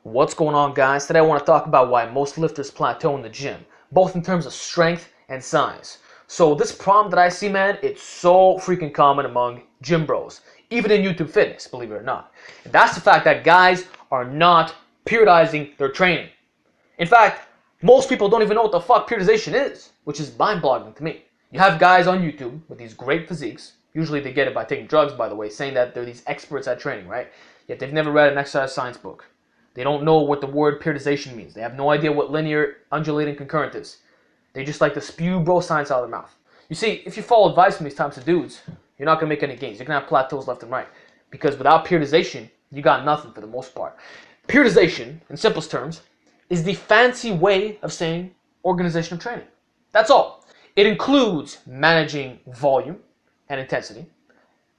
What's going on, guys? Today I want to talk about why most lifters plateau in the gym, both in terms of strength and size. So this problem that I see, man, it's so freaking common among gym bros, even in YouTube fitness, believe it or not. And that's the fact that guys are not periodizing their training. In fact, most people don't even know what the fuck periodization is, which is mind-boggling to me. You have guys on YouTube with these great physiques, usually they get it by taking drugs, by the way, saying that they're these experts at training, right? Yet they've never read an exercise science book. They don't know what the word periodization means. They have no idea what linear, undulating, concurrent is. They just like to spew bro science out of their mouth. You see, if you follow advice from these types of dudes, you're not going to make any gains. You're going to have plateaus left and right. Because without periodization, you got nothing for the most part. Periodization, in simplest terms, is the fancy way of saying organization of training. That's all. It includes managing volume and intensity,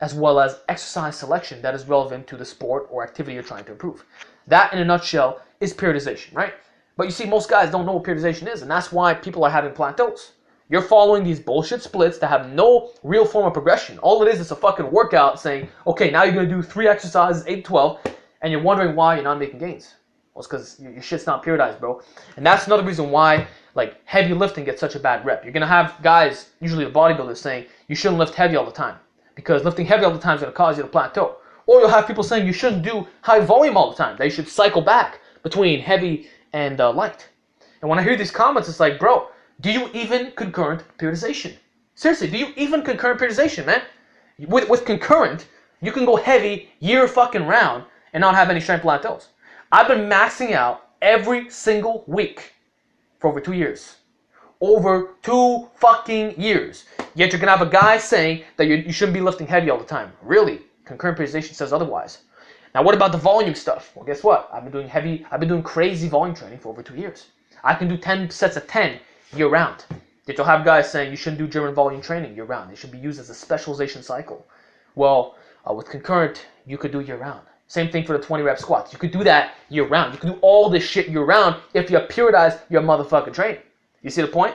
as well as exercise selection that is relevant to the sport or activity you're trying to improve. That, in a nutshell, is periodization, right? But you see, most guys don't know what periodization is, and that's why people are having plateaus. You're following these bullshit splits that have no real form of progression. All it is a fucking workout saying, okay, now you're going to do 3 exercises, 8 to 12, and you're wondering why you're not making gains. Well, it's because your shit's not periodized, bro. And that's another reason why, like, heavy lifting gets such a bad rep. You're going to have guys, usually the bodybuilders, saying you shouldn't lift heavy all the time, because lifting heavy all the time is going to cause you to plateau. Or you'll have people saying you shouldn't do high volume all the time. They should cycle back between heavy and light. And when I hear these comments, it's like, bro, do you even concurrent periodization? Seriously, do you even concurrent periodization, man? With concurrent, you can go heavy year fucking round and not have any strength plateaus. I've been maxing out every single week for over 2 years. Over 2 fucking years. Yet you're going to have a guy saying that you shouldn't be lifting heavy all the time. Really? Concurrent periodization says otherwise. Now, what about the volume stuff? Well, guess what? I've been doing crazy volume training for over 2 years. I can do 10 sets of 10 year round. Yet you'll have guys saying you shouldn't do German volume training year round. It should be used as a specialization cycle. Well, with concurrent, you could do year round. Same thing for the 20 rep squats. You could do that year round. You could do all this shit year round if you periodize your motherfucking training. You see the point?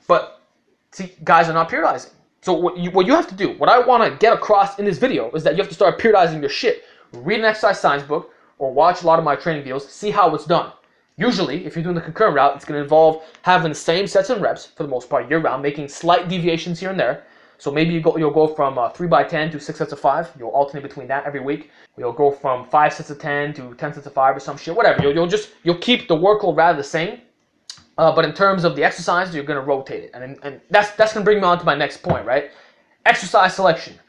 But see, guys are not periodizing. So what you have to do, what I want to get across in this video is that you have to start periodizing your shit. Read an exercise science book or watch a lot of my training videos, see how it's done. Usually, if you're doing the concurrent route, it's going to involve having the same sets and reps for the most part year round, making slight deviations here and there. So maybe you'll go from 3x10 to 6 sets of 5. You'll alternate between that every week. You'll go from 5 sets of 10 to 10 sets of 5 or some shit, whatever. You'll keep the workload rather the same. But in terms of the exercise, you're going to rotate it. And that's going to bring me on to my next point, right? Exercise selection.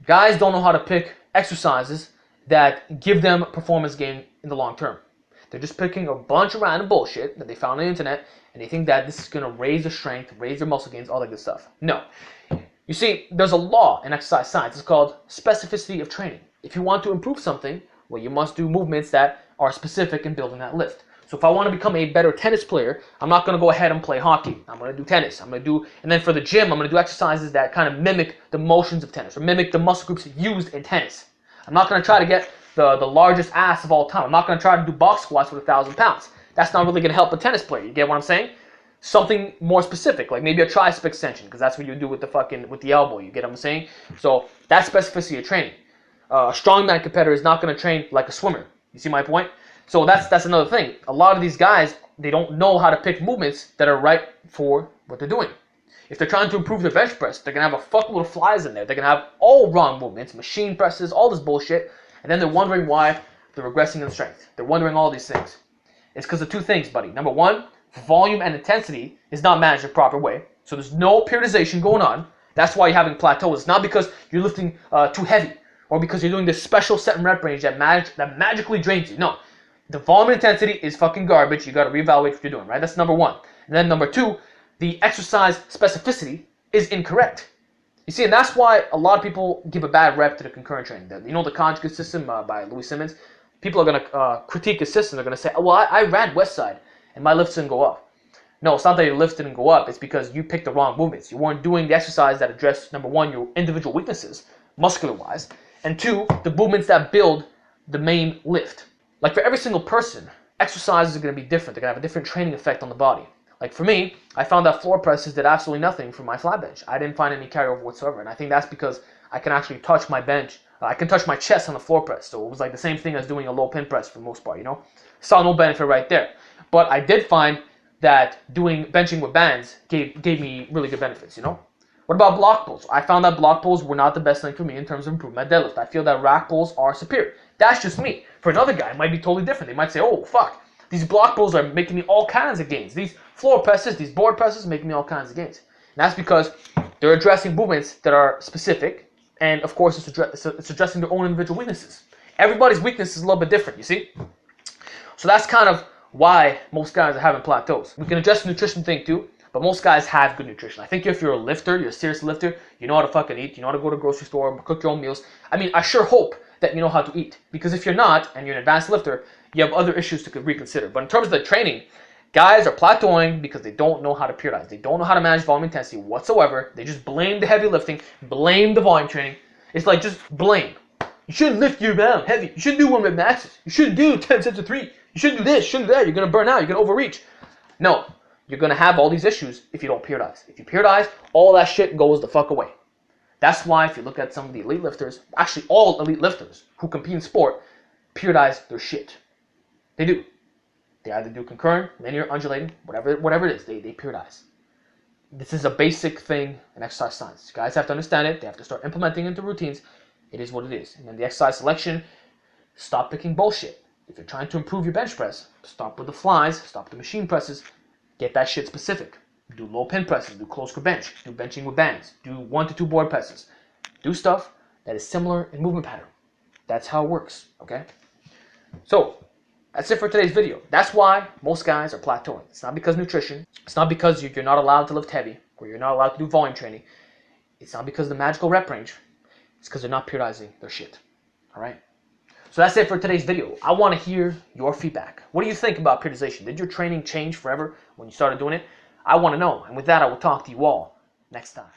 Guys don't know how to pick exercises that give them performance gain in the long term. They're just picking a bunch of random bullshit that they found on the internet, and they think that this is going to raise their strength, raise their muscle gains, all that good stuff. No. You see, there's a law in exercise science. It's called specificity of training. If you want to improve something, well, you must do movements that are specific in building that lift. So if I want to become a better tennis player, I'm not going to go ahead and play hockey. I'm going to do tennis. And then for the gym, I'm going to do exercises that kind of mimic the motions of tennis or mimic the muscle groups used in tennis. I'm not going to try to get the largest ass of all time. I'm not going to try to do box squats with 1,000 pounds. That's not really going to help a tennis player. You get what I'm saying? Something more specific, like maybe a tricep extension, because that's what you do with the elbow. You get what I'm saying? So that's specificity of training. A strongman competitor is not going to train like a swimmer. You see my point? So that's another thing. A lot of these guys, they don't know how to pick movements that are right for what they're doing. If they're trying to improve their bench press, they're going to have a fuckload of flies in there. They're going to have all wrong movements, machine presses, all this bullshit. And then they're wondering why they're regressing in strength. They're wondering all these things. It's because of 2 things, buddy. Number 1, volume and intensity is not managed the proper way. So there's no periodization going on. That's why you're having plateaus. It's not because you're lifting too heavy or because you're doing this special set and rep range that magically drains you. No. The volume and intensity is fucking garbage. You got to reevaluate what you're doing, right? That's number 1. And then number 2, the exercise specificity is incorrect. You see, and that's why a lot of people give a bad rep to the concurrent training. You know the conjugate system by Louis Simmons? People are going to critique his system. They're going to say, oh, well, I ran Westside and my lifts didn't go up. No, it's not that your lifts didn't go up. It's because you picked the wrong movements. You weren't doing the exercise that address, number 1, your individual weaknesses, muscular-wise, and 2, the movements that build the main lift. Like for every single person, exercises are going to be different. They're going to have a different training effect on the body. Like for me, I found that floor presses did absolutely nothing for my flat bench. I didn't find any carryover whatsoever. And I think that's because I can actually touch my bench I can touch my chest on the floor press, so it was like the same thing as doing a low pin press for the most part, you know. Saw no benefit right there. But I did find that doing benching with bands gave me really good benefits, you know. What about block pulls? I found that block pulls were not the best thing for me in terms of improving my deadlift. I feel that rack pulls are superior. That's just me. For another guy, it might be totally different. They might say, oh, fuck, these block pulls are making me all kinds of gains. These floor presses, these board presses, making me all kinds of gains. And that's because they're addressing movements that are specific, and of course, it's addressing their own individual weaknesses. Everybody's weakness is a little bit different, you see? So that's kind of why most guys are having plateaus. We can address the nutrition thing too, but most guys have good nutrition. I think if you're a lifter, you're a serious lifter, you know how to fucking eat, you know how to go to the grocery store, cook your own meals. I mean, I sure hope that you know how to eat. Because if you're not, and you're an advanced lifter, you have other issues to reconsider. But in terms of the training, guys are plateauing because they don't know how to periodize. They don't know how to manage volume intensity whatsoever. They just blame the heavy lifting, blame the volume training. It's like just blame. You shouldn't lift your round heavy. You shouldn't do 1 rep maxes. You shouldn't do 10 sets of 3. You shouldn't do this, shouldn't do that. You're going to burn out. You're going to overreach. No. You're going to have all these issues if you don't periodize. If you periodize, all that shit goes the fuck away. That's why if you look at some of the elite lifters, actually all elite lifters who compete in sport, periodize their shit. They do. They either do concurrent, linear, undulating, whatever it is, they periodize. This is a basic thing in exercise science. Guys have to understand it. They have to start implementing it into routines. It is what it is. And then the exercise selection, stop picking bullshit. If you're trying to improve your bench press, stop with the flies, stop the machine presses, get that shit specific. Do low pin presses, do close grip bench, do benching with bands, do 1 to 2 board presses. Do stuff that is similar in movement pattern. That's how it works, okay? So, that's it for today's video. That's why most guys are plateauing. It's not because nutrition. It's not because you're not allowed to lift heavy or you're not allowed to do volume training. It's not because of the magical rep range. It's because they're not periodizing their shit, all right? So that's it for today's video. I want to hear your feedback. What do you think about periodization? Did your training change forever when you started doing it? I want to know. And with that, I will talk to you all next time.